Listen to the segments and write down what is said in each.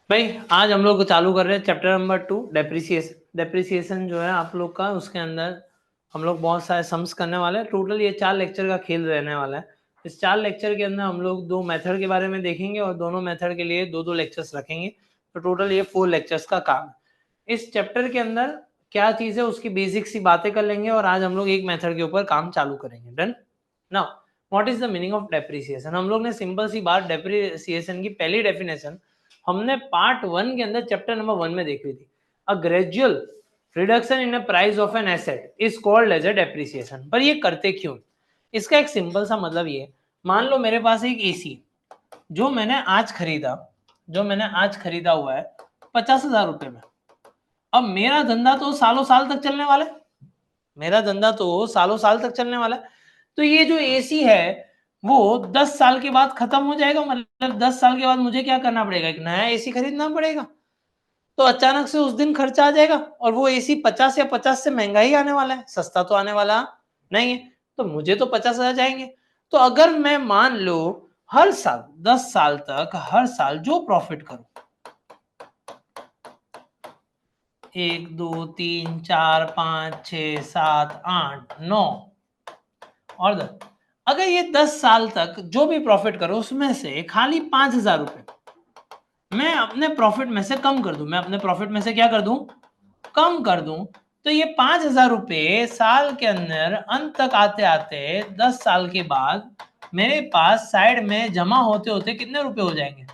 भाई आज हम लोग चालू कर रहे हैं चैप्टर नंबर 2 डेप्रिसिएशन जो है आप लोग का। उसके अंदर हम लोग बहुत सारे सम्स करने वाले हैं। टोटल ये 4 लेक्चर का खेल रहने वाला है। इस 4 लेक्चर के अंदर हम लोग 2 मेथड के बारे में देखेंगे और दोनों मेथड के लिए 2-2 लेक्चर्स रखेंगे। तो टोटल ये 4 लेक्चर्स का काम है। इस चैप्टर के अंदर क्या चीज है उसकी बेसिक सी बातें कर लेंगे और आज हम लोग एक मेथड के ऊपर काम चालू करेंगे। Done. Now what is the meaning of depreciation. हम लोग ने सिंपल सी बात डेप्रिसिएशन की पहली डेफिनेशन हमने पार्ट 1 के अंदर चैप्टर नंबर 1 में देखी थी। A gradual reduction in the price of an asset is called as a depreciation. पर ये करते क्यों? इसका एक सिंपल सा मतलब ये, मान लो मेरे पास एक एसी जो मैंने आज खरीदा हुआ है 50,000 रुपए में। अब मेरा धंधा तो सालों साल तक चलने वाला है, तो ये जो एसी है वो 10 साल के बाद खत्म हो जाएगा। मतलब 10 साल के बाद मुझे क्या करना पड़ेगा, एक नया एसी खरीदना पड़ेगा। तो अचानक से उस दिन खर्चा आ जाएगा और वो एसी 50 या 50 से महंगा ही आने वाला है, सस्ता तो आने वाला नहीं है। तो मुझे तो 50,000 जाएंगे। तो अगर मैं मान लो हर साल 10 साल तक हर साल जो प्रॉफिट करूं, 1 2 3 4 5 6 7 8 9 और 10, अगर ये 10 साल तक जो भी प्रॉफिट करो उसमें से खाली 5,000 रुपए मैं अपने प्रॉफिट में से कम कर दूं, कम कर दूं, तो ये 5,000 रुपए साल के अंदर अंत तक आते आते 10 साल के बाद मेरे पास साइड में जमा होते होते कितने रुपए हो जाएंगे?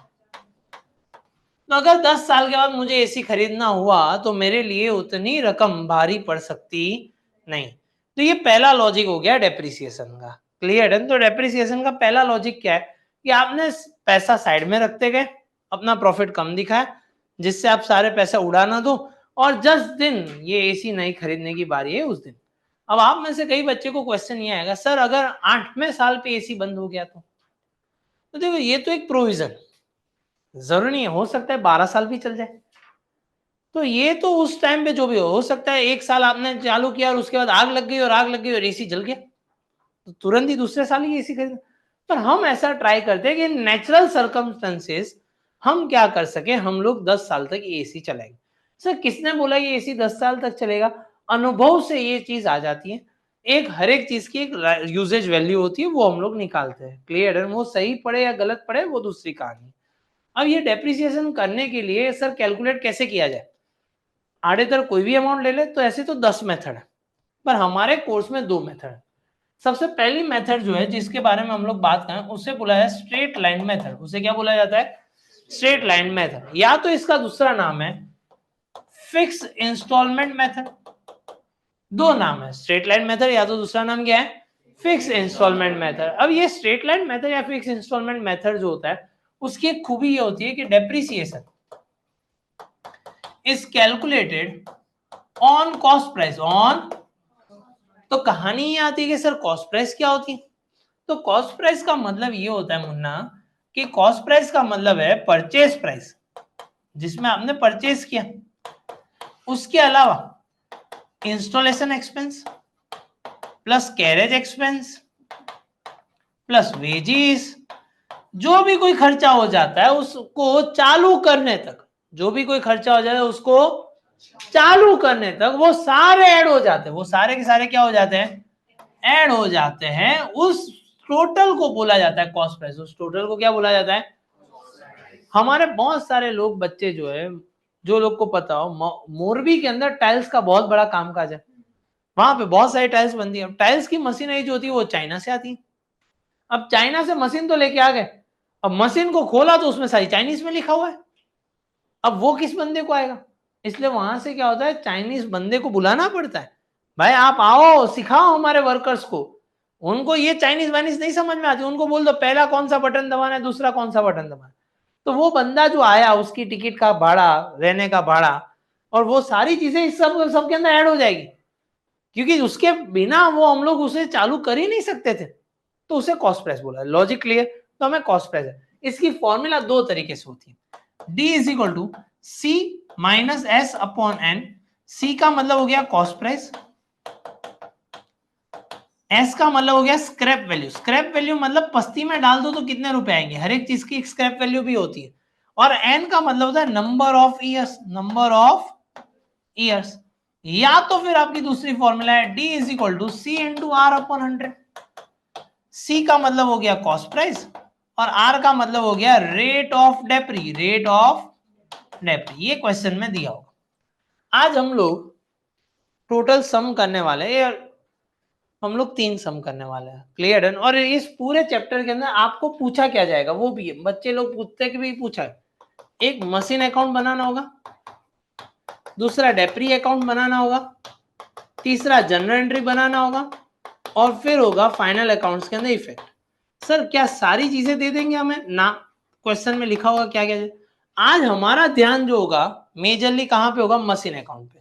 तो अगर 10 साल के बाद मुझे एसी खरीदना हुआ तो मेरे लिए उतनी रकम भारी पड़ सकती नहीं। तो ये पहला लॉजिक हो गया डेप्रिसिएशन का। क्लियर है? तो डेप्रिसिएशन का पहला लॉजिक क्या है कि आपने पैसा साइड में रखते गए, अपना प्रॉफिट कम दिखाया जिससे आप सारे पैसे उड़ा ना दो, और जिस दिन ये एसी नहीं खरीदने की बारी है उस दिन। अब आप में से कई बच्चे को क्वेश्चन ये आएगा, सर अगर 8वें साल पे एसी बंद हो गया तो देखो ये तो एक प्रोविजन, जरूरी नहीं है, हो सकता है 12 साल भी चल जाए। तो ये तो उस टाइम पे जो भी हो सकता है, 1 साल आपने चालू किया और उसके बाद आग लग गई और एसी जल गया, तो तुरंत ही दूसरे साल ही एसी खरीद। पर हम ऐसा ट्राई करते हैं कि नेचुरल सर्कमस्टेंसेस हम क्या कर सके, हम लोग 10 साल तक एसी चलाएंगे। सर किसने बोला ये एसी 10 साल तक चलेगा? अनुभव से ये चीज आ जाती है। एक हर एक चीज की एक यूजेज वैल्यू होती है, वो हम लोग निकालते हैं। क्लियर है? वो सही पड़े या गलत पड़े वो दूसरी कहानी। अब ये डेप्रिसिएशन करने के लिए सर कैलकुलेट कैसे किया जाए? आड़ेतर कोई भी अमाउंट ले ले तो ऐसे तो 10 मेथड है, पर हमारे कोर्स में 2 मेथड है। सबसे पहली मेथड जो है जिसके बारे में हम लोग बात करें उसे बोला है स्ट्रेट लाइन मेथड। उसे क्या बोला जाता है? स्ट्रेट लाइन मेथड, या तो इसका दूसरा नाम है फिक्स इंस्टॉलमेंट मेथड। दो नाम है, स्ट्रेट लाइन मेथड या तो दूसरा नाम क्या है? Fixed instalment method. अब ये स्ट्रेट लाइन मेथड या फिक्स इंस्टॉलमेंट मेथड जो होता है उसकी एक खूबी ये होती है कि depreciation is calculated on cost price. On, तो कहानी ये आती है कि सर कॉस्ट प्राइस क्या होती है? तो कॉस्ट प्राइस का मतलब ये होता है मुन्ना कि कॉस्ट प्राइस का मतलब है परचेज प्राइस जिसमें आपने परचेज किया, उसके अलावा installation expense plus carriage expense plus wages, जो भी कोई खर्चा हो जाता है उसको चालू करने तक, जो भी कोई खर्चा हो जाता है उसको चालू करने तक वो सारे ऐड हो जाते हैं। वो सारे के सारे क्या हो जाते हैं? ऐड हो जाते हैं। उस टोटल को बोला जाता है कॉस्ट प्राइस। उस टोटल को क्या बोला जाता है? हमारे बहुत सारे लोग बच्चे जो है, जो लोग को पता हो, मोरबी के अंदर टाइल्स का बहुत बड़ा कामकाज है। वहां पे बहुत सारी टाइल्स बनती है। टाइल्स की मशीनरी जो होती है वो चाइना से आती है। अब चाइना से मशीन तो लेके आ गए, अब मशीन को खोला तो उसमें सारी चाइनीज में लिखा हुआ है। अब वो किस बंदे को आएगा? इसलिए वहां से क्या होता है, चाइनीज बंदे को बुलाना पड़ता है, भाई आप आओ सिखाओ हमारे वर्कर्स को। उनको ये चाइनीज वाइनीज नहीं समझ में आती, उनको बोल दो पहला कौन सा बटन दबाना है, दूसरा कौन सा बटन दबाना है। तो वो बंदा जो आया उसकी टिकट का भाड़ा, रहने का भाड़ा और वो सारी चीजें इस सब के अंदर ऐड हो जाएगी, क्योंकि उसके बिना वो हम लोग उसे चालू कर ही नहीं सकते थे। तो उसे कॉस्ट प्राइस बोला। Logic clear? तो हमें कॉस्ट प्राइस है। इसकी फॉर्मूला दो तरीके से होती है, D is equal to C minus S upon N. C का मतलब हो गया कॉस्ट प्राइस, एस का मतलब हो गया स्क्रैप वैल्यू। स्क्रैप वैल्यू मतलब पस्ती में डाल दो तो कितने रुपए आएंगे, हर एक चीज की स्क्रैप वैल्यू भी होती है। और n का मतलब होता है number of years, number of years. या तो फिर आपकी दूसरी फॉर्मूला है d is equal to C into R upon 100। C का मतलब हो गया कॉस्ट प्राइस और आर का मतलब हो गया रेट ऑफ डेप्री, रेट ऑफ डेप्री। ये क्वेश्चन में दिया होगा। आज हम लोग टोटल सम करने वाले हैं, हम लोग 3 सम करने वाले हैं, क्लियर डन। और इस पूरे चैप्टर के अंदर आपको पूछा क्या जाएगा वो भी है, बच्चे लोग पूछते कि भी पूछा है। एक मशीन अकाउंट बनाना होगा, दूसरा डेप्री अकाउंट बनाना होगा, तीसरा जनरल एंट्री बनाना होगा और फिर होगा फाइनल अकाउंट्स के अंदर इफेक्ट। सर क्या सारी चीजें दे देंगे हमें ना? क्वेश्चन में लिखा होगा क्या क्या। आज हमारा ध्यान जो होगा मेजरली कहां पे होगा, मशीन अकाउंट पे,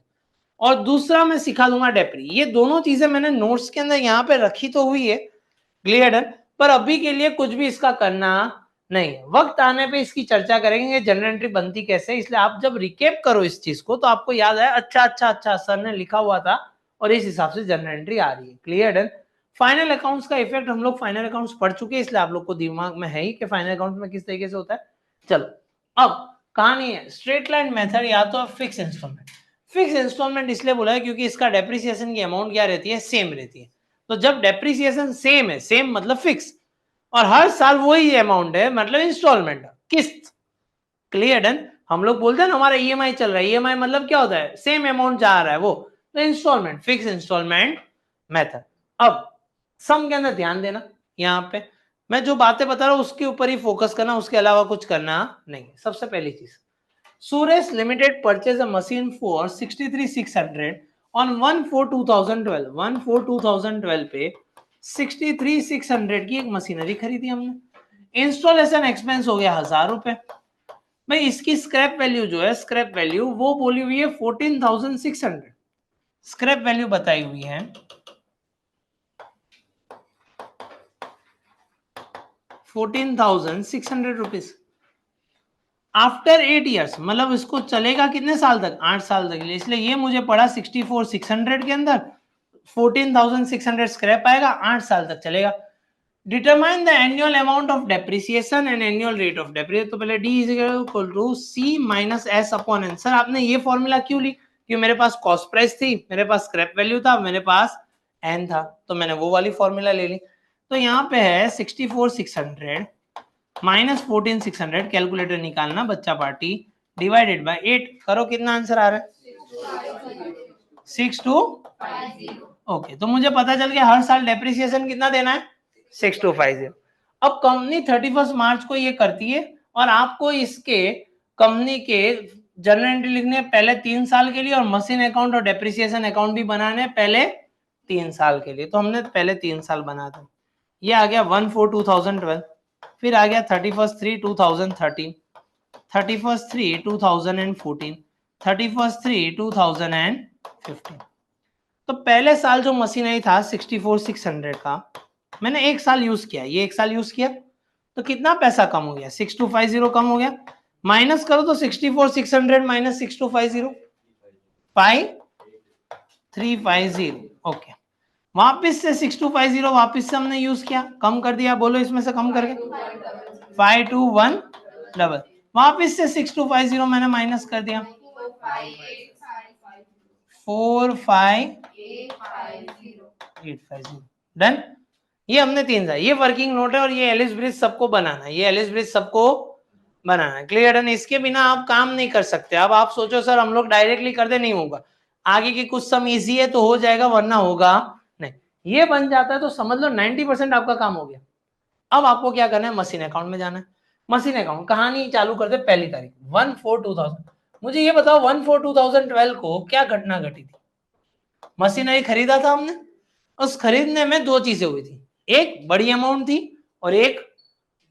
और दूसरा मैं सिखा दूंगा डेप्री। ये दोनों चीजें मैंने नोट्स के अंदर यहाँ पे रखी तो हुई है, क्लियर है, पर अभी के लिए कुछ भी इसका करना नहीं है। वक्त आने पे इसकी चर्चा करेंगे जनरल एंट्री बनती कैसे। इसलिए आप जब रिकेप करो इस चीज को तो आपको याद आए अच्छा अच्छा अच्छा सर ने लिखा हुआ था और इस हिसाब से जनरल एंट्री आ रही है, क्लियर है। फाइनल अकाउंट्स का इफेक्ट हम लोग फाइनल अकाउंट्स पढ़ चुके हैं, इसलिए आप लोग को दिमाग में है ही कि फाइनल अकाउंट में किस तरीके से होता है। चलो अब कहानी है स्ट्रेट लाइन मेथड या तो फिक्स इंस्टॉलमेंट। फिक्स इंस्टॉलमेंट इसलिए बोला है क्योंकि इसका डेप्रिसिएशन की अमाउंट क्या रहती है, सेम रहती है। तो जब डेप्रिसिएशन सेम है, सेम मतलब फिक्स, और हर साल वही अमाउंट है मतलब इंस्टॉलमेंट, किस्त, क्लियर डन। हम लोग बोलते हैं ना हमारा ईएमआई चल रहा है, ईएमआई मतलब क्या होता है, सेम अमाउंट जा रहा है वो, तो इंस्टॉलमेंट, फिक्स इंस्टॉलमेंट मेथड। अब सम के अंदर ध्यान देना, यहाँ पे मैं जो बातें बता रहा हूँ उसके ऊपर ही फोकस करना, उसके अलावा कुछ करना नहीं। सबसे पहली चीज, Suresh limited purchase a machine for 63,600 on 1/4/2012। 1/4/2012 पे 63,600 की एक मशीनरी खरीदी हमने। इंस्टॉलेशन एक्सपेंस हो गया 1000 रुपए। भाई इसकी स्क्रैप वैल्यू जो है, स्क्रैप वैल्यू वो बोली हुई है 14,600, स्क्रैप वैल्यू बताई हुई है 14,600 रुपीज। आफ्टर 8 ईयर्स मतलब इसको चलेगा कितने साल तक, 8 साल तक। इसलिए ये मुझे पड़ा 64,600 के अंदर, 14,600 स्क्रैप आएगा, 8 साल तक चलेगा। Determine the annual amount of depreciation and annual rate of depreciation. तो पहले D is equal to C minus S upon N। Sir आपने ये फॉर्मूला क्यों ली? क्योंकि मेरे पास कॉस्ट प्राइस थी, मेरे पास स्क्रैप वैल्यू था, मेरे पास N था, तो मैंने वो वाली फॉर्मूला ले ली। तो यहाँ पे है 64,600 माइनस 14,600, कैलकुलेटर निकालना बच्चा पार्टी, डिवाइडेड बाय 8 करो, कितना आंसर आ रहा है 6250। ओके, तो मुझे पता चल गया हर साल डेप्रिसिएशन कितना देना है 6250। अब कंपनी 31 मार्च को ये करती है और आपको इसके कंपनी के जनरल एंट्री लिखने पहले 3 साल के लिए और मशीन अकाउंट और डेप्रिसिएशन अकाउंट भी बनाने पहले 3 साल के लिए। तो हमने पहले 3 साल बना था। ये आ गया 1/4/2012, फिर आ गया 31/3/2013, 31/3/2014, 31/3/2015। तो पहले साल जो मशीनरी था 64,600 का, मैंने एक साल यूज किया, ये एक साल यूज किया, तो कितना पैसा कम हो गया, 6250 कम हो गया। माइनस करो तो 64,600 माइनस 6250, 5350। ओके, वापिस से 6250 वापिस से हमने यूज किया, कम कर दिया, बोलो इसमें से कम करके 5210, वापिस से 6250 मैंने माइनस कर दिया 45850। डन। ये हमने 3 साल, ये वर्किंग नोट है और ये एलिस ब्रिज सबको बनाना है, ये एलिस ब्रिज सबको बनाना है, क्लियर है। इसके बिना आप काम नहीं कर सकते। अब आप सोचो सर हम लोग डायरेक्टली कर दे, नहीं होगा, आगे के कुछ सम इजी है तो हो जाएगा वरना होगा नहीं। ये बन जाता है तो समझ लो 90% आपका काम हो गया। अब आपको क्या करना है, मशीन अकाउंट में जाना है। मशीन अकाउंट कहानी चालू करते पहली तारीख 1/4/2000। मुझे ये बताओ 1/4/2012 को क्या घटना घटी थी। मशीनरी खरीदा था हमने, उस खरीदने में 2 चीजें हुई थी, एक बड़ी अमाउंट थी और एक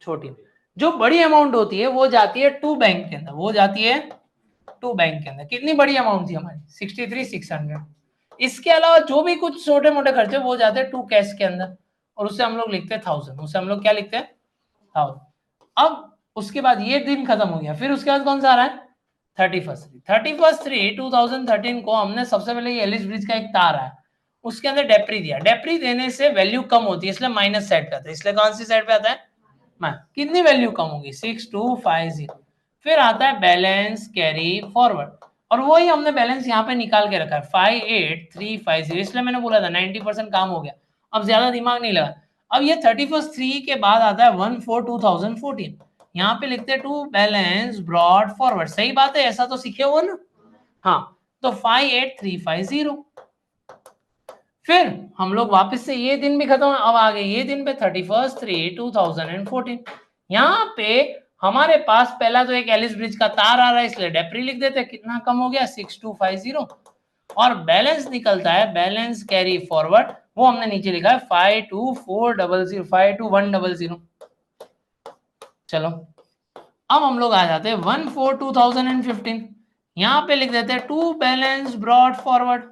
छोटी। जो बड़ी अमाउंट होती है वो जाती है टू बैंक के अंदर, वो जाती है टू बैंक के अंदर। कितनी बड़ी अमाउंट थी हमारी 63,600। इसके अलावा जो भी कुछ छोटे मोटे खर्चे वो जाते हैं टू कैश के अंदर और उसे हम लोग लिखते हैं 1000, उसे हम लोग क्या लिखते हैं 1000। अब उसके बाद ये दिन खत्म हो गया, फिर उसके बाद कौन सा आ रहा है 31/3/2013 को हमने सबसे पहले ये एलिस ब्रिज का एक तार है उसके अंदर डेप्री दिया। डेप्री देने से वैल्यू कम होती है इसलिए माइनस साइड पे आता है, इसलिए कौन सी साइड पे आता है, कितनी वैल्यू कम होगी 6250। फिर आता है बैलेंस कैरी फॉरवर्ड, और वही हमने बैलेंस यहाँ पे निकाल के रखा है 58350, इसलिए मैंने बोला था 90% काम हो गया, अब ज्यादा दिमाग नहीं लगा। अब ये 31st 3 के बाद आता है 1/4/2014, यहाँ पे लिखते हैं टू बैलेंस ब्रॉड फॉरवर्ड, सही बात है, ऐसा तो सीखे हो ना। हाँ, तो 58350। फिर हम लोग वापस से ये दिन भी खत्म, अब आ गए ये दिन पे 31st 3 2014। यहाँ पे हमारे पास पहला तो एक एलिस ब्रिज का तार आ रहा है, इसलिए डेप्री लिख देते हैं, कितना कम हो गया 6250, और बैलेंस निकलता है बैलेंस कैरी फॉरवर्ड, वो हमने नीचे लिखा है 52400 52100। चलो अब हम लोग आ जाते हैं 1/4/2015, यहाँ पे लिख देते हैं टू बैलेंस ब्रॉड फॉरवर्ड,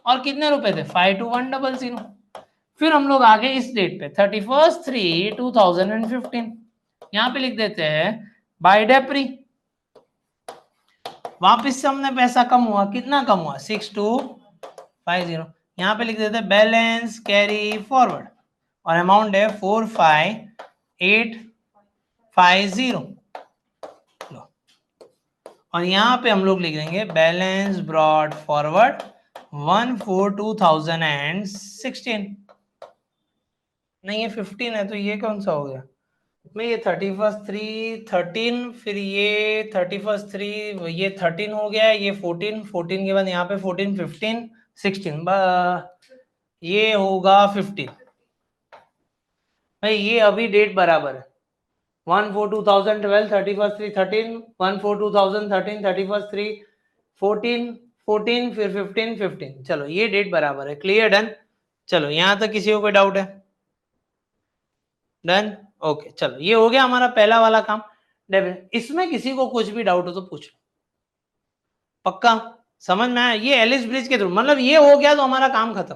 और कितने रुपए थे 52100। फिर हम लोग आ गए इस डेट पे 31st 3 2015, यहाँ पे लिख देते हैं बाय डेप्री, वापिस से हमने पैसा कम हुआ, कितना कम हुआ 6250, यहाँ पे लिख देते हैं बैलेंस कैरी फॉरवर्ड, और अमाउंट है 45850, और यहाँ पे हम लोग लिख देंगे बैलेंस ब्रॉड फॉरवर्ड 1/4/2016। नहीं ये 15 है, तो ये कौन सा हो गया, मैं ये 31st 3 13, फिर ये 31st 3 ये 13 हो गया, ये 14 के बाद यहाँ पे 14 15 16, ये होगा 15। भाई ये अभी डेट बराबर है 1/4/2012 31st 3 13, 1/4/2013 31st 3 14 14, फिर 15 15, चलो ये डेट बराबर है, क्लियर डन। चलो यहाँ तक किसी को कोई डाउट है? Done, okay. चलो ये हो गया हमारा पहला वाला काम। इसमें किसी को कुछ भी डाउट हो तो पूछ लो, पक्का समझ में आया? ये एलिस ब्रिज के थ्रू, मतलब ये हो गया तो हमारा काम खत्म।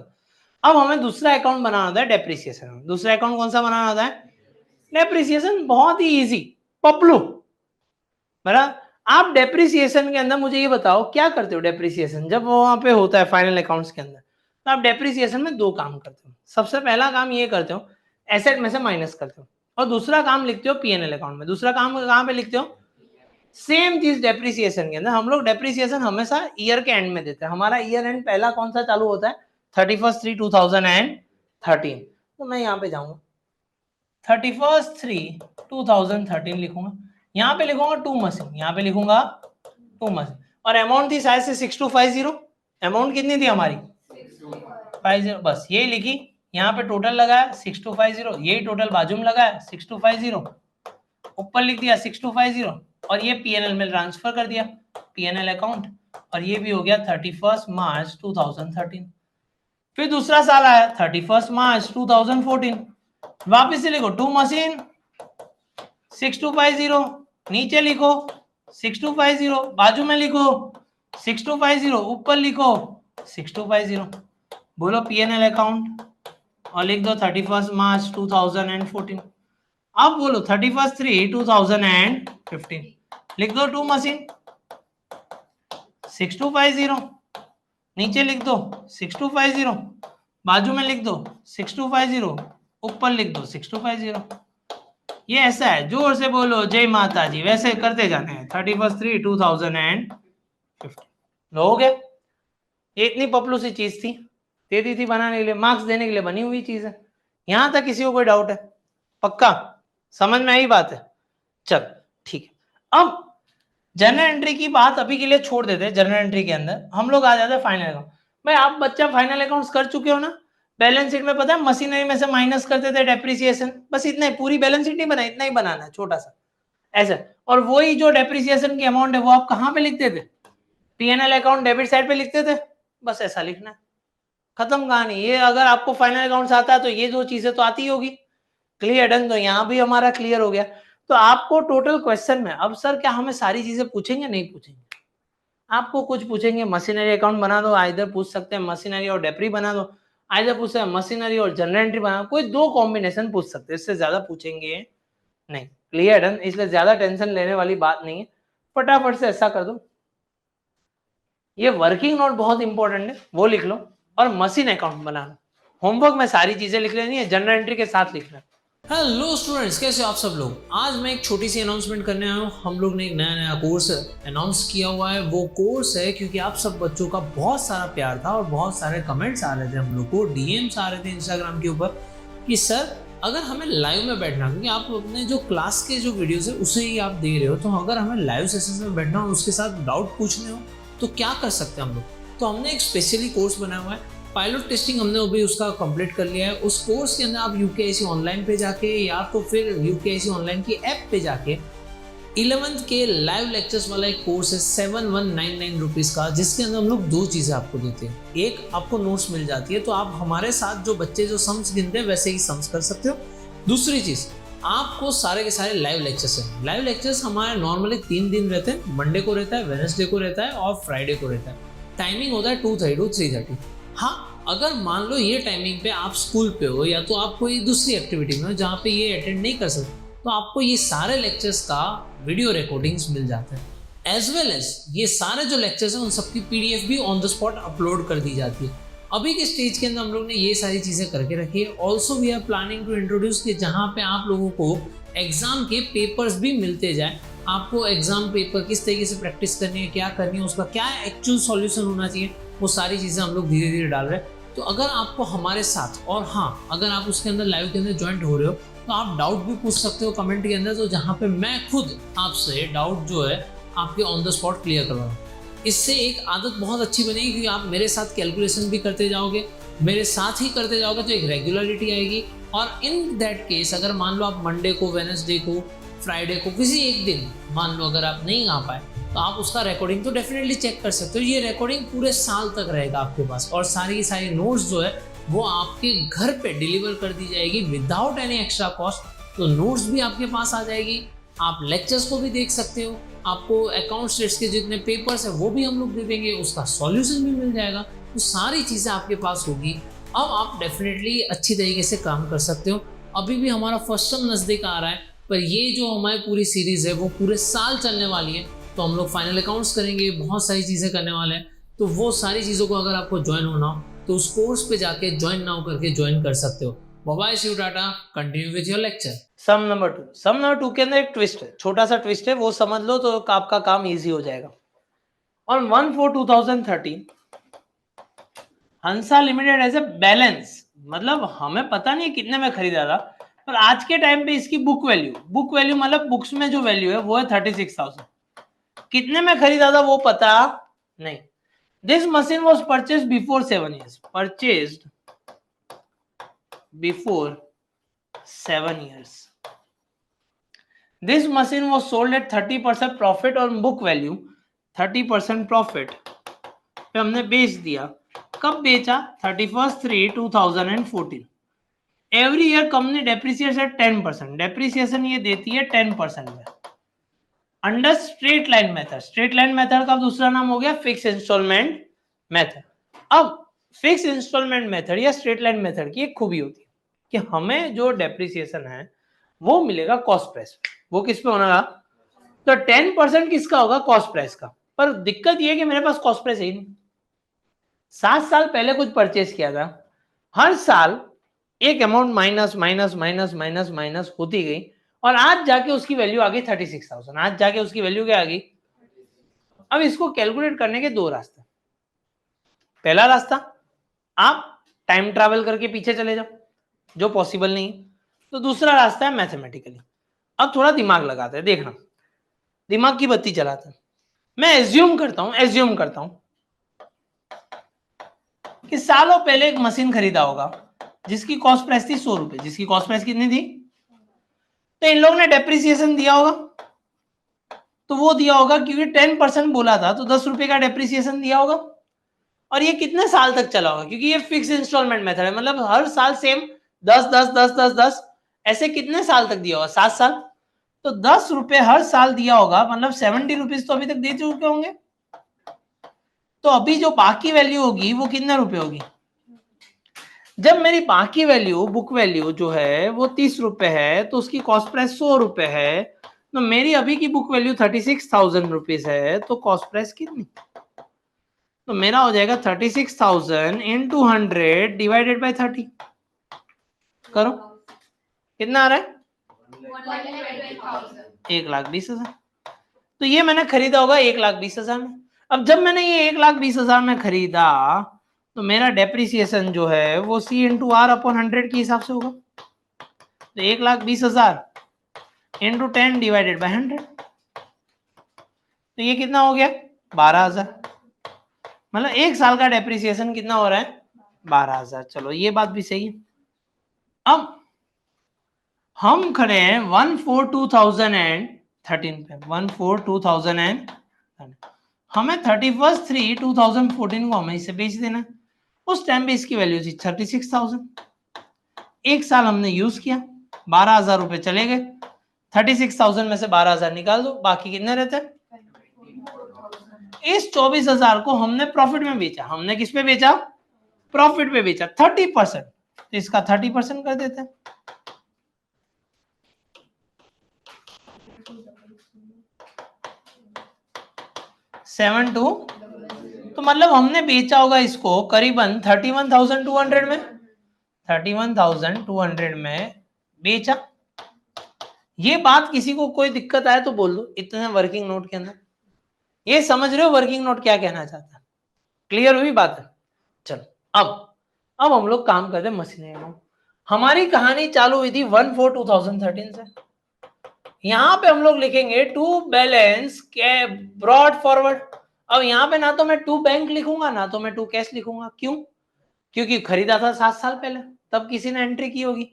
अब हमें दूसरा अकाउंट बनाना होता है डेप्रिसिएशन। दूसरा अकाउंट कौन सा बनाना होता है? डेप्रिसिएशन, बहुत ही इजी, पपलू। बराबर, आप डेप्रिसिएशन के अंदर मुझे ये बताओ क्या करते हो डेप्रिसिएशन जब वहां पे होता है फाइनल अकाउंट्स के अंदर? तो आप डेप्रिसिएशन में दो काम करते हो। सबसे पहला काम ये करते हो, एसेट में से माइनस करते हो, और दूसरा काम लिखते हो पीएनएल अकाउंट में। दूसरा काम कहाँ पे लिखते हो? सेम चीज डेप्रिसिएशन के अंदर। हम लोग डेप्रिसिएशन हमेशा ईयर के एंड में देते हैं। हमारा ईयर एंड पहला कौन सा चालू होता है? 31st 3 2013। तो मैं यहाँ पे जाऊंगा 31st 3 2013 लिखूंगा, यहाँ पे लिखूंगा टू मशीन, यहाँ पे लिखूंगा टू मशीन, और अमाउंट थी शायद से 6250। अमाउंट कितनी थी हमारी? 50, बस ये लिखी। यहाँ पे टोटल लगाया 6250, यही टोटल बाजू में लगाया 6250, ऊपर लिख दिया 6250, और ये पीएनएल में ट्रांसफर कर दिया, पीएनएल अकाउंट, और ये भी हो गया 31st मार्च 2013। फिर दूसरा साल आया 31st मार्च 2014, वापिस से लिखो टू मशीन 6250, नीचे लिखो 6250, बाजू में लिखो 6250, ऊपर लिखो 6250, बोलो पीएनएल अकाउंट, और लिख दो 31st मार्च 2014। अब बोलो 31st 3 2015, लिख दो टू मशीन 6250, नीचे लिख दो 6250, बाजू में लिख दो 6250, ऊपर लिख दो 6250। ये ऐसा है, जोर से बोलो जय माता जी, वैसे करते जाने हैं 31st 3 2015। हो गया, ये इतनी पपलू सी चीज थी, दे दी थी बनाने के लिए, मार्क्स देने के लिए बनी हुई चीज है। यहां तक किसी को कोई डाउट है? पक्का समझ में आई बात है? चल ठीक है, अब जर्नल एंट्री की बात अभी के लिए छोड़ देते हैं। जर्नल एंट्री के अंदर हम लोग आ जाते हैं फाइनल अकाउंट। भाई आप बच्चा फाइनल अकाउंट्स कर चुके हो ना? बैलेंस शीट में पता है मशीनरी में से माइनस करते थे डेप्रिसिएशन, बस इतना ही, पूरी बैलेंस शीट नहीं बना, इतना ही बनाना है छोटा सा ऐसा। और वही जो डेप्रिसिएशन की अमाउंट है वो आप कहाँ पे लिखते थे? पीएनएल अकाउंट डेबिट साइड पे लिखते थे, बस ऐसा लिखना है, खत्म कहानी। ये अगर आपको फाइनल अकाउंट्स आता है तो ये दो चीजें तो आती होगी, क्लियर डन। तो यहाँ भी हमारा क्लियर हो गया। तो आपको टोटल क्वेश्चन में, अब सर क्या हमें सारी चीजें पूछेंगे? नहीं पूछेंगे, आपको कुछ पूछेंगे मशीनरी अकाउंट बना दो, आइदर पूछ सकते हैं मशीनरी और डेप्री बना दो, आइदर पूछ सकते हैं मशीनरी और जनरल एंट्री बना दो, कोई दो कॉम्बिनेशन पूछ सकते हैं, इससे ज्यादा पूछेंगे नहीं, क्लियर डन। इसलिए ज्यादा टेंशन लेने वाली बात नहीं है, फटाफट से ऐसा कर दो। ये वर्किंग नोट बहुत इंपॉर्टेंट है, वो लिख लो, और मशीन अकाउंट बना लो। होमवर्क में सारी चीजें लिख लेनी है, जनरल एंट्री के साथ लिखना। हेलो स्टूडेंट्स, कैसे हो आप सब लोग। आज मैं एक छोटी सी अनाउंसमेंट करने आया हूँ। हम लोग ने एक नया कोर्स अनाउंस किया हुआ है। वो कोर्स है क्योंकि आप सब बच्चों का बहुत सारा प्यार था और बहुत सारे कमेंट्स आ रहे थे, हम लोग को डीएम्स आ रहे थे इंस्टाग्राम के ऊपर कि सर अगर हमें लाइव में बैठना, क्योंकि आप अपने जो क्लास के जो वीडियोस है उसे ही आप दे रहे हो, तो अगर हमें लाइव सेशन में बैठना हो, उसके साथ डाउट पूछने हो, तो क्या कर सकते हैं हम लोग। तो हमने एक स्पेशली कोर्स बनाया हुआ है। पायलट टेस्टिंग हमने अभी उसका कंप्लीट कर लिया है। उस कोर्स के अंदर आप यूकेआईसी ऑनलाइन पे जाके या तो फिर यूकेआईसी ऑनलाइन की ऐप पे जाके 11th के लाइव लेक्चर्स वाला एक कोर्स है 7199 रुपीज़ का, जिसके अंदर हम लोग दो चीज़ें आपको देते हैं। एक, आपको नोट्स मिल जाती है, तो आप हमारे साथ जो बच्चे जो सम्स गिनते हैं वैसे ही सम्स कर सकते हो। दूसरी चीज़, आपको सारे के सारे लाइव लेक्चर्स हैं। लाइव लेक्चर्स हमारे नॉर्मली 3 दिन रहते हैं। मंडे को रहता है, वेडनेसडे को रहता है और फ्राइडे को रहता है। टाइमिंग होता है 2:30 to 3:30। हाँ, अगर मान लो ये टाइमिंग पे आप स्कूल पे हो या तो आप कोई दूसरी एक्टिविटी में हो जहाँ पे ये अटेंड नहीं कर सकते, तो आपको ये सारे लेक्चर्स का वीडियो रिकॉर्डिंग्स मिल जाते हैं। एज वेल एज ये सारे जो लेक्चर्स हैं उन सबकी पीडीएफ भी ऑन द स्पॉट अपलोड कर दी जाती है। अभी के स्टेज के अंदर हम लोग ने ये सारी चीज़ें करके रखी है। Also we are planning to introduce कि जहाँ पे आप लोगों को एग्जाम के पेपर्स भी मिलते जाए। आपको एग्जाम पेपर किस तरीके से प्रैक्टिस करनी है, क्या करनी है, उसका क्या एक्चुअल सॉल्यूशन होना चाहिए, वो सारी चीज़ें हम लोग धीरे धीरे डाल रहे हैं। तो अगर आपको हमारे साथ, और हाँ, अगर आप उसके अंदर लाइव के अंदर ज्वाइंट हो रहे हो, तो आप डाउट भी पूछ सकते हो कमेंट के अंदर, तो जहाँ पे मैं खुद आपसे डाउट जो है आपके ऑन द स्पॉट क्लियर करवाऊँ। इससे एक आदत बहुत अच्छी बनेगी, क्योंकि आप मेरे साथ कैलकुलेशन भी करते जाओगे, मेरे साथ ही करते जाओगे, तो एक रेगुलरिटी आएगी। और इन दैट केस अगर मान लो आप मंडे को, वेडनेसडे को, फ्राइडे को, किसी एक दिन मान लो अगर आप नहीं आ पाए, तो आप उसका रिकॉर्डिंग तो डेफिनेटली चेक कर सकते हो। ये रिकॉर्डिंग पूरे साल तक रहेगा आपके पास, और सारी की सारी नोट्स जो है वो आपके घर पे डिलीवर कर दी जाएगी विदाउट एनी एक्स्ट्रा कॉस्ट। तो नोट्स भी आपके पास आ जाएगी, आप लेक्चर्स को भी देख सकते हो, आपको अकाउंट स्टेट्स के जितने पेपर्स है वो भी हम लोग दे देंगे, उसका सॉल्यूशन भी मिल जाएगा। तो सारी चीज़ें आपके पास होगी। अब आप डेफिनेटली अच्छी तरीके से काम कर सकते हो। अभी भी हमारा फर्स्ट टर्म नज़दीक आ रहा है, पर ये जो हमारी पूरी सीरीज़ है वो पूरे साल चलने वाली है। तो हम लोग फाइनल अकाउंट्स करेंगे, बहुत सारी चीज़ें करने वाले हैं। तो वो सारी चीज़ों को अगर आपको ज्वाइन होना हो, तो उस कोर्स पे जाके ज्वाइन नाउ करके ज्वाइन कर सकते हो। Bye, see you, tata, continue with your lecture. Sum number 2, sum number 2 के अंदर एक ट्विस्ट है, छोटा सा ट्विस्ट है, वो समझ लो तो आपका काम इजी हो जाएगा। On 1/4/2013 Hansa limited has a balance, मतलब हमें पता नहीं कितने में खरीदा था, पर आज के टाइम पे इसकी बुक वैल्यू मतलब बुक्स में जो वैल्यू है वो है 36,000। कितने में खरीदा था वो पता नहीं। This machine was purchase before 7 years, purchased before 7 years। This machine was sold at 30% profit on book value, 30% profit पे हमने बेच दिया। कब बेचा? 31/3/2014। Every year company depreciates at 10%, depreciation ये देती है 10% में under straight line method. Straight line method का दूसरा नाम हो गया फिक्स इंस्टॉलमेंट मेथड। अब फिक्स इंस्टॉलमेंट मेथड या स्ट्रेट लाइन मेथड की एक खूबी होती है कि हमें जो डेप्रिसिएशन है वो मिलेगा कॉस्ट प्राइस। वो किस पे होगा? तो 10% किसका होगा? कॉस्ट प्राइस का। पर दिक्कत ये है कि मेरे पास कॉस्ट प्राइस है ही नहीं। 7 साल पहले कुछ परचेस किया था, हर साल एक amount minus minus minus minus minus होती गई, और आज जाके उसकी वैल्यू आ गई 36,000। आज जाके उसकी वैल्यू क्या आ गई? अब इसको कैलकुलेट करने के दो रास्ते। पहला रास्ता, आप टाइम ट्रैवल करके पीछे चले जाओ, जो पॉसिबल नहीं है। तो दूसरा रास्ता है मैथमेटिकली। अब थोड़ा दिमाग लगाते हैं, देखना, दिमाग की बत्ती चलाते हैं। मैं एज्यूम करता हूं कि सालों पहले एक मशीन खरीदा होगा जिसकी कॉस्ट प्राइस थी 100 रुपए। जिसकी कॉस्ट प्राइस कितनी थी? तो इन लोगों ने डेप्रिसिएशन दिया होगा, तो वो दिया होगा क्योंकि 10% बोला था, तो 10 रुपए का डेप्रिसिएशन दिया होगा। और ये कितने साल तक चला होगा? क्योंकि ये फिक्स इंस्टॉलमेंट मेथड है, मतलब हर साल सेम 10 ऐसे कितने साल तक दिया होगा? 7 साल। तो 10 रुपए हर साल दिया होगा, मतलब 70 रुपीज तो अभी तक दे चुके होंगे। तो अभी जो बाकी वैल्यू होगी वो कितने रुपए होगी? जब मेरी बाकी वैल्यू, बुक वैल्यू जो है वो 30 रुपए है, तो उसकी कॉस्ट प्राइस 100 रुपए है, तो मेरी अभी की बुक वैल्यू 36,000 रुपीज है, तो कॉस्ट प्राइस कितनी? तो मेरा हो जाएगा 36,000 into 100 डिवाइडेड बाय 30। करो, कितना आ रहा है? 1,20,000। तो ये मैंने खरीदा होगा 1,20,000 में। अब जब मैंने ये 1,20,000 में खरीदा तो मेरा डेप्रिसिएशन जो है वो C इंटू आर अपॉन 100 के हिसाब से होगा। तो 1,20,000 इंटू 10 डिवाइडेड बाय 100, तो ये कितना हो गया? 12,000। मतलब एक साल का डेप्रिसिएशन कितना हो रहा है? 12,000। चलो ये बात भी सही है। अब हम खड़े हैं 1/4/2013 पे, 1/4/2013। हमें 31/3/2014 को हमें इसे बेच देना। उस टाइम पे इसकी वैल्यू थी 36,000। एक साल हमने यूज किया, 12,000 रुपए चले गए। 36,000 में से 12,000 निकाल दो, बाकी कितने रहते हैं? इस 24,000 को हमने प्रॉफिट में बेचा। हमने किस पे बेचा? प्रॉफिट पे बेचा, 30%। तो इसका 30% कर देते हैं। 7/2, तो मतलब हमने बेचा होगा इसको करीबन 31,200 में। 31,200 में बेचा। ये बात किसी को कोई दिक्कत आए तो बोल दो इतने वर्किंग नोट के अंदर। ये समझ रहे हो वर्किंग नोट क्या कहना चाहता है? क्लियर हुई बात है? चलो अब हम लोग काम करते हैं मशीनरी में। हमारी कहानी चालू हुई थी 1/4/2013 से। यहां पे हम लोग लिखेंगे टू बैलेंस के ब्रॉड फॉरवर्ड। अब यहां पे ना तो मैं टू बैंक लिखूंगा ना तो मैं टू कैश लिखूंगा। क्यों? क्योंकि खरीदा था 7 साल पहले, तब किसी ने एंट्री की होगी।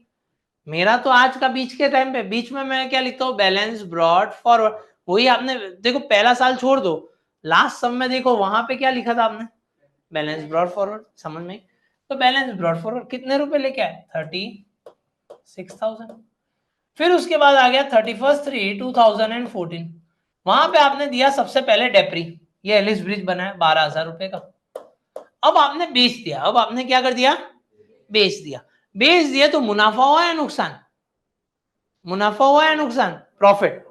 मेरा तो आज का बीच के टाइम पे, बीच में मैं क्या लिखता हूँ? Balance brought forward. वही आपने देखो, पहला साल छोड़ दो, लास्ट सम में देखो वहां पे क्या लिखा था आपने? Balance brought forward. समझ में? तो बैलेंस ब्रॉड फॉरवर्ड कितने रुपए लेके आए? 36,000। फिर उसके बाद आ गया 31/3/2014। वहां पे आपने दिया सबसे पहले डेप्री, ये एलिस ब्रिज बनाया 12,000 रुपए का। अब आपने बेच दिया। अब आपने क्या कर दिया? बेच दिया। बेच दिया तो मुनाफा हुआ या नुकसान? मुनाफा हुआ या नुकसान? प्रॉफिट।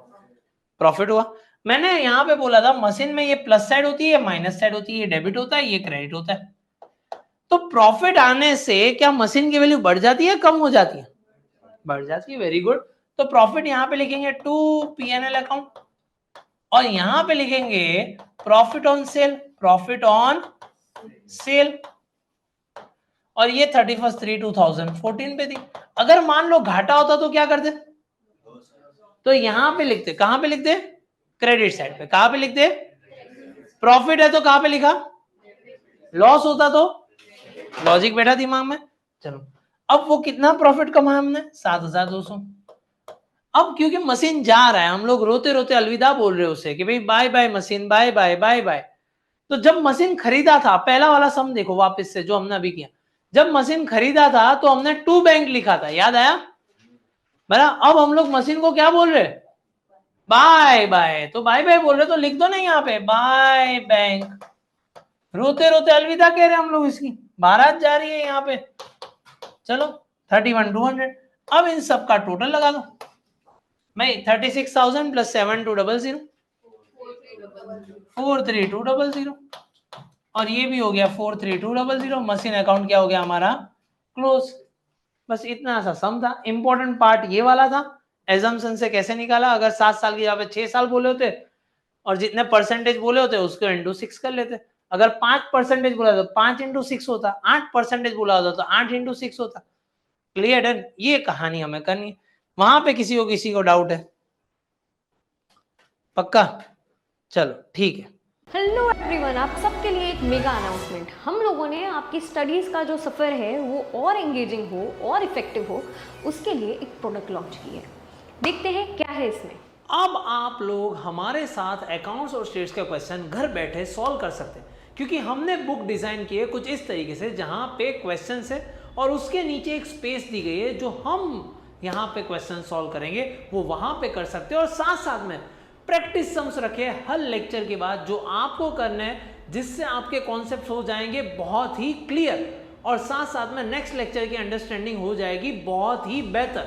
प्रॉफिट हुआ। मैंने यहां पे बोला था मशीन में ये प्लस साइड होती है, माइनस साइड होती है, ये डेबिट होता है, ये क्रेडिट होता है। तो प्रॉफिट आने से क्या मशीन की वैल्यू बढ़ जाती है कम हो जाती है? बढ़ जाती है। Very good. तो प्रॉफिट यहां पे लिखेंगे टू P&L अकाउंट, और यहां पे लिखेंगे profit on cell. Profit on cell. और ये 31/3/2014 पे थी। अगर मान लो घाटा होता तो क्या करते? तो यहां पे लिखते, कहां पे लिखते? क्रेडिट साइड पे। कहां पे लिखते? प्रॉफिट है तो कहां पे लिखा? लॉस होता तो? लॉजिक बैठा दिमाग में? चलो, अब वो कितना प्रॉफिट कमाया हमने? 7,200। अब क्योंकि मशीन जा रहा है, हम लोग रोते रोते अलविदा बोल रहे उसे कि भाई bye bye machine, bye bye bye bye. तो जब मशीन खरीदा था, पहला वाला सम देखो वापस से जो हमने अभी किया। जब मशीन खरीदा था तो हमने टू बैंक लिखा था, याद आया? बरा अब हम लोग मशीन को क्या बोल रहे? Bye bye. तो बाय बाय बोल रहे तो लिख दो ना यहाँ पे बाय बैंक। रोते रोते अलविदा कह रहे हम लोग इसकी, बारात जा रही है यहाँ पे। चलो 31,200। अब इन सब का टोटल लगा दो भाई। 36,000 प्लस 7,200 4,3,200, और ये भी हो गया 4,3,200। मशीन अकाउंट क्या हो गया हमारा? क्लोज। बस इतना सा सम था। इंपॉर्टेंट पार्ट ये वाला था, एजम्पशन से कैसे निकाला। अगर 7 साल की जगह पे 6 साल बोले होते और जितने परसेंटेज बोले होते उसको इंटू 6 कर लेते। अगर 5% बोला तो 5 इंटू 6 होता, 8% बोला होता तो 8 इंटू 6 होता। Clear done? ये कहानी हमें करनी है। वहां पे किसी को डाउट है? पक्का? चलो ठीक है। हेलो एवरीवन, आप सबके लिए एक मेगा अनाउंसमेंट। हम लोगों ने आपकी स्टडीज़ का जो सफ़र है वो और एंगेजिंग हो और इफेक्टिव हो, उसके लिए एक प्रोडक्ट लॉन्च की है। देखते हैं क्या है इसमें। अब आप लोग हमारे साथ अकाउंट्स और स्टेट्स के क्वेश्चन घर बैठे सॉल्व कर सकते हैं, क्योंकि हमने बुक डिज़ाइन की है कुछ इस तरीके से जहां पे क्वेश्चन है और उसके नीचे एक स्पेस दी गई है जो हम यहाँ पे क्वेश्चन सॉल्व करेंगे वो वहां पे कर सकते हैं। और साथ साथ में प्रैक्टिस सम्स रखे हर लेक्चर के बाद जो आपको करना है, जिससे आपके कॉन्सेप्ट हो जाएंगे बहुत ही क्लियर, और साथ साथ में नेक्स्ट लेक्चर की अंडरस्टैंडिंग हो जाएगी बहुत ही बेहतर,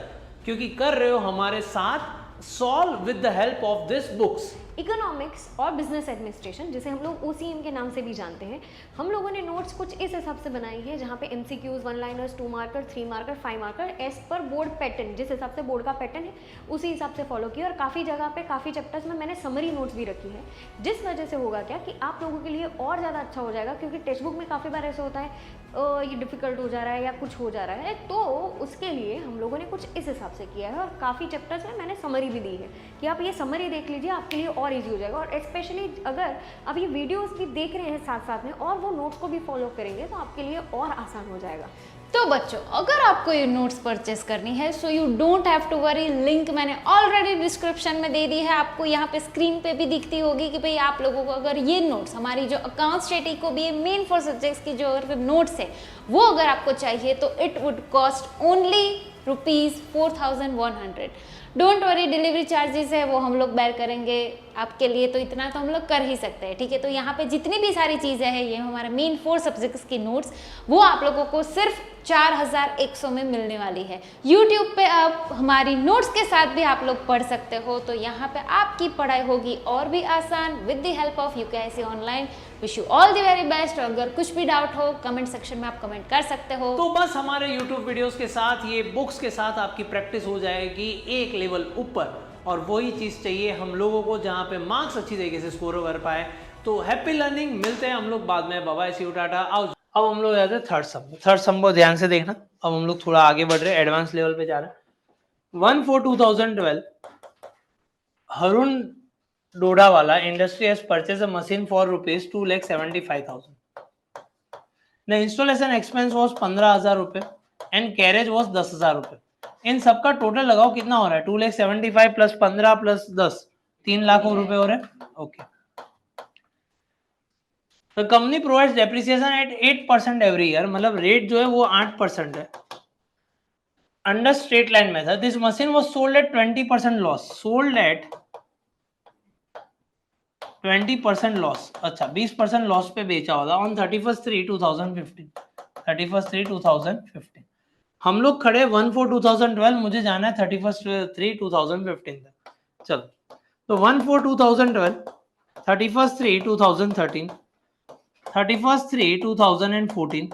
क्योंकि कर रहे हो हमारे साथ solve with the help of this books. Economics और बिजनेस एडमिनिस्ट्रेशन, जिसे हम लोग OCM के नाम से भी जानते हैं, हम लोगों ने नोट्स कुछ इस हिसाब से बनाई है जहाँ पे MCQs, 1 liners, 2 marker, 3 marker, 5 marker as per board pattern, जिस हिसाब से बोर्ड का पैटर्न है उसी हिसाब से फॉलो किया। और काफ़ी जगह पे काफ़ी चैप्टर्स में मैंने समरी नोट्स भी रखी है, जिस वजह से होगा क्या कि आप लोगों के लिए और ज़्यादा अच्छा हो जाएगा, क्योंकि टेक्स्ट बुक में काफ़ी बार ऐसा होता है ये डिफ़िकल्ट हो जा रहा है या कुछ हो जा रहा है, तो उसके लिए हम लोगों ने कुछ इस हिसाब से किया है। और काफ़ी चैप्टर्स में मैंने समरी भी दी है कि आप ये समरी देख लीजिए, आपके लिए और ईजी हो जाएगा। और स्पेशली अगर आप ये वीडियोस भी देख रहे हैं साथ साथ में और वो नोट्स को भी फॉलो करेंगे तो आपके लिए और आसान हो जाएगा। तो बच्चों, अगर आपको ये नोट्स परचेस करनी है so you don't have to worry, link मैंने ऑलरेडी डिस्क्रिप्शन में दे दी है, आपको यहाँ पे स्क्रीन पे भी दिखती होगी कि भाई आप लोगों को अगर ये नोट्स, हमारी जो अकाउंट स्टडी को भी ये मेन 4 सब्जेक्ट्स की जो अगर नोट्स है वो अगर आपको चाहिए तो it would cost only ₹4100। Don't worry, delivery charges है वो हम लोग बेयर करेंगे आपके लिए, तो इतना तो हम लोग कर ही सकते हैं, ठीक है। तो यहाँ पे जितनी भी सारी चीज़ें हैं, ये हमारे मेन 4 सब्जेक्ट्स की नोट्स, वो आप लोगों को सिर्फ 4100 में मिलने वाली है। YouTube पे आप हमारी नोट्स के साथ भी आप लोग पढ़ सकते हो, तो यहाँ पे आपकी पढ़ाई होगी और भी आसान with the help of UKIC online. Wish you all the very best. अगर कुछ भी डाउट हो कमेंट सेक्शन में आप कमेंट कर सकते हो। तो बस हमारे YouTube वीडियोस के साथ, ये बुक्स के साथ आपकी प्रैक्टिस हो जाएगी एक लेवल ऊपर, और वही चीज़ चाहिए हम लोगों को जहाँ पे मार्क्स अच्छी तरीके से स्कोर कर पाए। तो हैप्पी लर्निंग, मिलते हैं हम लोग बाद में। Bye bye, see you, Tata. आओ, अब हम लोग जाते हैं थर्ड सम को ध्यान से देखना। अब हम लोग थोड़ा आगे बढ़ रहे हैं, एडवांस लेवल पे जा रहे हैं। 1/4/2012 Harun Dodawala industry has purchase a machine for ₹2,75,000. The installation expense was 15,000 रुपए एंड कैरेज वॉज 10,000 रुपए। इन सबका टोटल लगाओ कितना हो रहा है? 2,75,000 प्लस 15 प्लस 10, 3 लाख रुपए हो रहे हैं। Okay. The company provides depreciation eight 8% every year, मतलब रेट जो है वो 8% है। Under straight line method this machine was sold eight 20% loss, sold at 20% loss. अच्छा, 20% लॉस पे बेचा होगा ऑन 31/3/2015। 31/3/2015 हम लोग खड़े 1/4/2012, मुझे जाना है 31/3/2015 तक। चलो, तो 1/4/2012, 31/3/2013, 31/3/2014,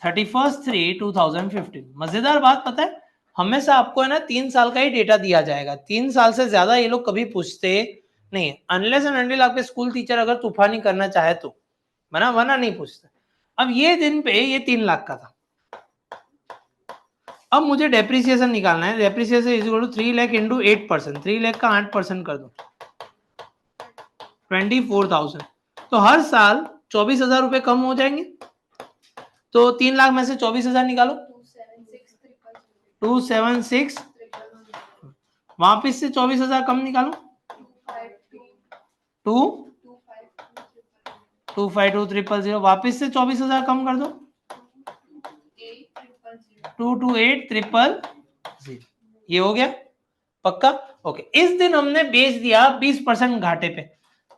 31/3/2015। मजेदार बात पता है, हमेशा आपको है ना 3 साल का ही डेटा दिया जाएगा। 3 साल से ज्यादा ये लोग कभी पूछते नहीं, अनलेस एंड अनटिल आपके स्कूल टीचर अगर तूफानी करना चाहे तो, वरना नहीं पूछते। अब ये दिन पे ये 3 लाख का था। अब मुझे डेप्रिसिएशन निकालना है। Depreciation is equal to 3 lakh into 8%। 3 lakh का 8% कर दो, 24,000। तो हर साल 24,000 रुपए कम हो जाएंगे। तो 3 लाख में से 24,000 निकालो, 276, वापिस से 24,000 कम निकालो, 252,000, वापिस से 24,000 कम कर दो, 228,000। ये हो गया पक्का। ओके, इस दिन हमने बेच दिया 20% घाटे पे,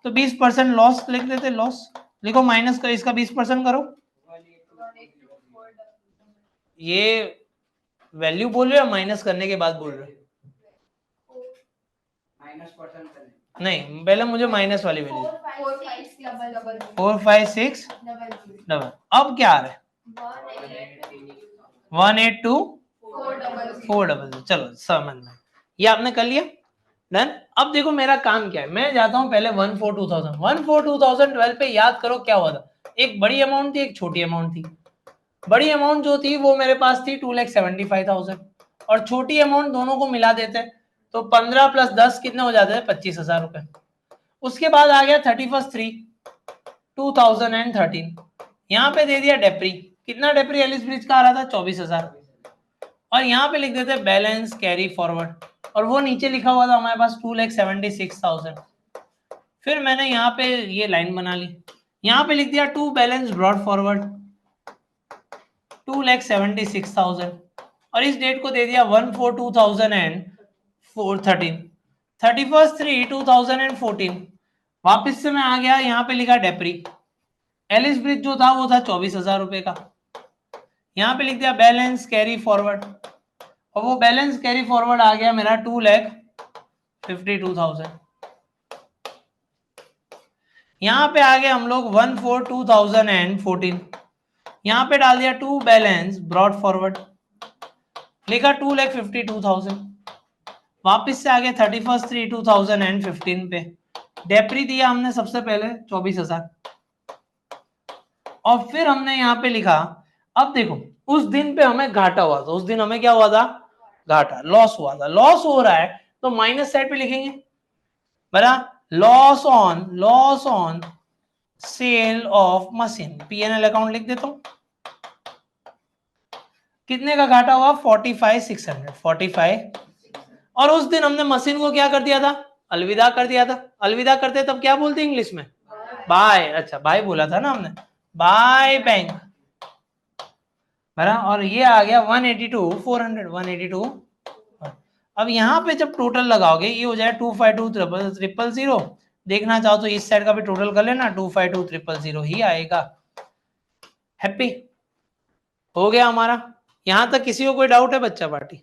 तो 20% लॉस लिख देते। लॉस लिखो, माइनस कर इसका 20% करो। ये वैल्यू बोल रहे हो या माइनस करने के बाद बोल रहे हो? नहीं, पहले मुझे माइनस वाली वैल्यू। 4 5 6 डबल। अब क्या आ रहा है? 182 400। चलो समझ में, ये आपने कर लिया, डन। अब देखो मेरा काम क्या है, मैं जाता हूं पहले 1/4/2000। 1/4/2012 पे याद करो क्या हुआ था। एक बड़ी अमाउंट थी, एक छोटी अमाउंट थी। बड़ी अमाउंट जो थी वो मेरे पास थी 2,75,000, और छोटी अमाउंट दोनों को मिला देते तो 15 प्लस 10 कितने हो जाते हैं? 25,000 रुपए। उसके बाद आ गया 31/3/2013, यहाँ पे दे दिया डेप्री। कितना डेप्री एलिस ब्रिज का आ रहा था? 24,000। और यहाँ पे लिख देते बैलेंस कैरी फॉरवर्ड, और वो नीचे लिखा हुआ था हमारे पास 2,76,000। फिर मैंने यहाँ पे ये लाइन बना ली, यहाँ पे लिख दिया टू बैलेंस ब्रॉड फॉरवर्ड 2,76,000, और इस डेट को दे दिया 1/4/2013, 31/3/2014। वापिस से मैं आ गया, यहाँ पे लिखा डेप्री। एलिस ब्रिज जो था वो था 24,000 रुपए का। यहाँ पे लिख दिया बैलेंस कैरी फॉरवर्ड, और वो बैलेंस कैरी फॉरवर्ड आ गया मेरा 2,50,000। 52,000। यहाँ पे आ गए हम लोग 1/4/2014, यहाँ पे डाल दिया टू बैलेंस ब्रॉड फॉरवर्ड, लिखा 2,52,000। वापस से आ गए 31/3/2015 पे, डेप्री दिया हमने सबसे पहले 24,000, और फिर हमने यहाँ पे लिखा, अब देखो उस दिन पे हमें घाटा हुआ था, उस दिन हमें क्या हुआ था, घाटा, लॉस हुआ था। लॉस हो रहा है तो माइनस साइड पे लिखेंगे, बरा loss on sale of machine, PNL account लिख देता हूं। कितने का घाटा हुआ, 45,600, 45। और उस दिन हमने मशीन को क्या कर दिया था, अलविदा कर दिया था। अलविदा करते तब क्या बोलते इंग्लिश में, बाय। अच्छा बाय बोला था ना हमने, बाय बैंक, बरा। और ये आ गया 182,400, 182। अब यहाँ पे जब टोटल लगाओगे ये हो जाए 252,000। देखना चाहो तो इस साइड का भी टोटल कर लेना, 252,000 ही आएगा। हैप्पी हो गया हमारा। यहां तक किसी को कोई डाउट है बच्चा पार्टी?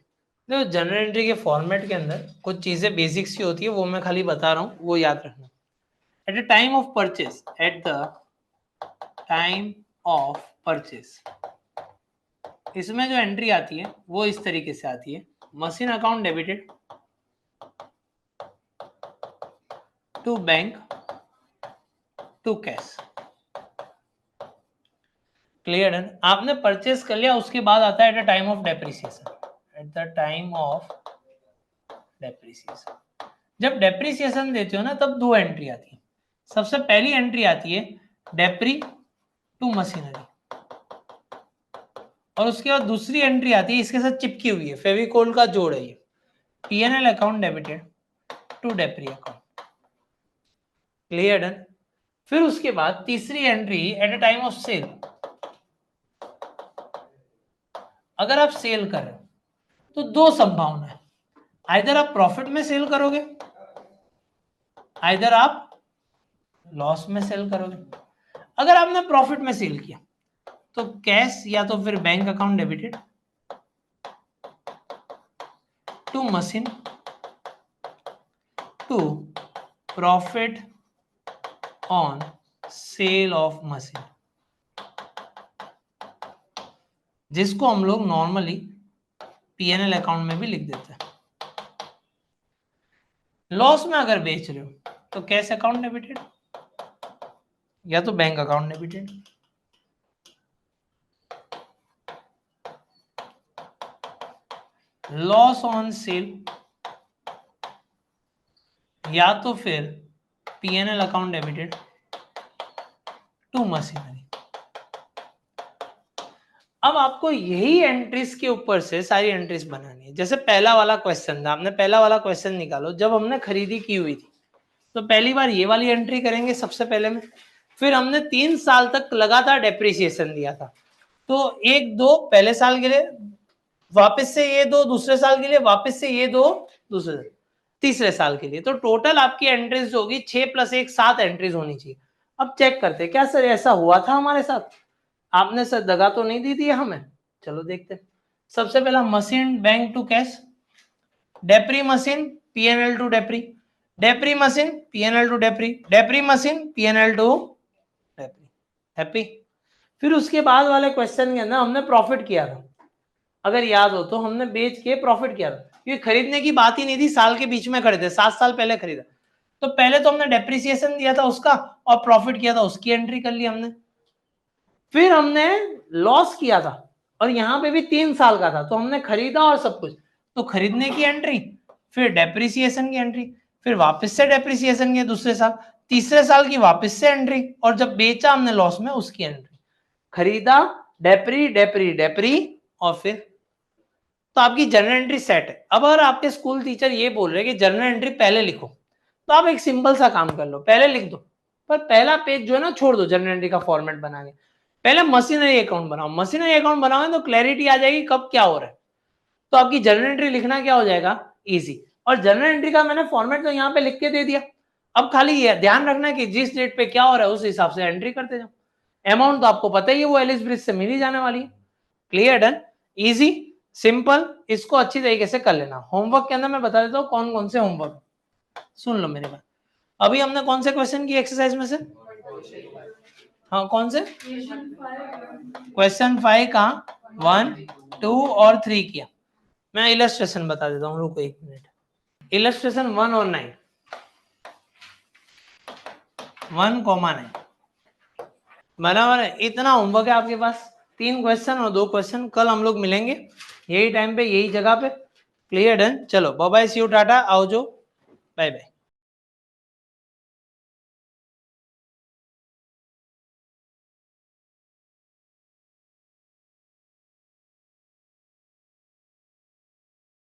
देखो जनरल एंट्री के फॉर्मेट के अंदर कुछ चीजें बेसिक्स की होती है, वो मैं खाली बता रहा हूँ, वो याद रखना। Eight the time of purchase, eight the time of purchase, इसमें जो एंट्री आती है वो इस तरीके से आती है, machine account debited to bank to cash. Clear है? आपने परचेस कर लिया, उसके बाद आता है at the time of depreciation, at the time of depreciation. जब डेप्रिसिएशन देते हो ना तब दो एंट्री आती है। सबसे पहली एंट्री आती है डेप्री टू मशीनरी, और उसके बाद दूसरी एंट्री आती है, इसके साथ चिपकी हुई है, फेविकोल का जोड़ है ये, PNL account debited to depre account. Clear done? फिर उसके बाद तीसरी entry at the time of sale. अगर आप सेल कर रहे हो तो दो संभावना है, आइदर आप प्रॉफिट में सेल करोगे, आइदर आप लॉस में सेल करोगे। अगर आपने प्रॉफिट में सेल किया तो कैश या तो फिर bank account debited to machine to profit on sale of machine, जिसको हम लोग नॉर्मली पीएनएल अकाउंट में भी लिख देते हैं। लॉस में अगर बेच रहे हो तो कैश अकाउंट डेबिटेड या तो bank account debited. Loss on sale या तो फिर PNL account debited to machinery. अब आपको यही एंट्रीज के ऊपर से सारी एंट्रीज बनानी है। जैसे पहला वाला क्वेश्चन था, आपने पहला वाला क्वेश्चन निकालो, जब हमने खरीदी की हुई थी तो पहली बार ये वाली एंट्री करेंगे सबसे पहले में, फिर हमने 3 साल तक लगातार डेप्रिसिएशन दिया था, तो 1 2 पहले साल के लिए, वापस से ये 2 दूसरे साल के लिए, वापस से ये 2 दूसरे तीसरे साल के लिए। तो टोटल आपकी एंट्रीज होगी 6 + 1 7 एंट्रीज होनी चाहिए। अब चेक करते हैं क्या सर ऐसा हुआ था हमारे साथ, आपने सर दगा तो नहीं दी थी हमें। चलो देखते हैं। सबसे पहला machine bank to cash, depre machine PNL to depre, depre machine PNL to depre, depre machine PNL to depre. Happy? फिर उसके बाद वाले क्वेश्चन के अंदर हमने प्रॉफिट किया था, अगर याद हो तो हमने बेच के प्रॉफिट किया था, क्योंकि खरीदने की बात ही नहीं थी, साल के बीच में खरीदे, 7 साल पहले खरीदा, तो पहले तो हमने डेप्रिसिएशन दिया था उसका और प्रॉफिट किया था, उसकी एंट्री कर ली हमने। फिर हमने लॉस किया था और यहाँ पे भी 3 साल का था, तो हमने खरीदा और सब कुछ, तो खरीदने की एंट्री, फिर डेप्रिसिएशन की एंट्री, फिर वापस से डेप्रिसिएशन की दूसरे साल, तीसरे साल की वापस से एंट्री, और जब बेचा हमने लॉस में उसकी एंट्री। खरीदा, डेप्री डेप्री डेप्री, और फिर तो आपकी जर्नल एंट्री सेट है। अब अगर आपके स्कूल टीचर ये बोल रहे हैं कि जर्नल एंट्री पहले लिखो, तो आप एक सिंपल सा काम कर लो, पहले लिख दो, पर पहला पेज जो है ना छोड़ दो जर्नल एंट्री का फॉर्मेट बनाने, पहले मशीनरी अकाउंट बनाओ। मशीनरी अकाउंट बनाओगे तो क्लैरिटी आ जाएगी कब क्या हो रहा है, तो आपकी जर्नल एंट्री लिखना क्या हो जाएगा, इजी। और जर्नल एंट्री का मैंने फॉर्मेट तो यहाँ पे लिख के दे दिया, अब खाली ये ध्यान रखना कि जिस डेट पे क्या हो रहा है उस हिसाब से एंट्री करते जाओ। अमाउंट तो आपको पता ही है, वो एलिस ब्रिज से मिल ही जाने वाली है। क्लियर? डन? Easy, simple. इसको अच्छी तरीके से कर लेना। होमवर्क के अंदर मैं बता देता हूँ कौन कौन से होमवर्क। सुन लो मेरे बात। अभी हमने कौन से क्वेश्चन की एक्सरसाइज में से, हाँ कौन से, क्वेश्चन 5 का 1, 2 और 3 किया। मैं इलस्ट्रेशन बता देता हूँ, रुको 1 मिनट। इलस्ट्रेशन 1 और 9, 1,9 बराबर है। इतना होमवर्क है आपके पास, 3 क्वेश्चन और 2 क्वेश्चन। कल हम लोग मिलेंगे यही टाइम पे, यही जगह पे। Clear, done. चलो bye bye, see you, Tata, आओ जो, बाय बाय।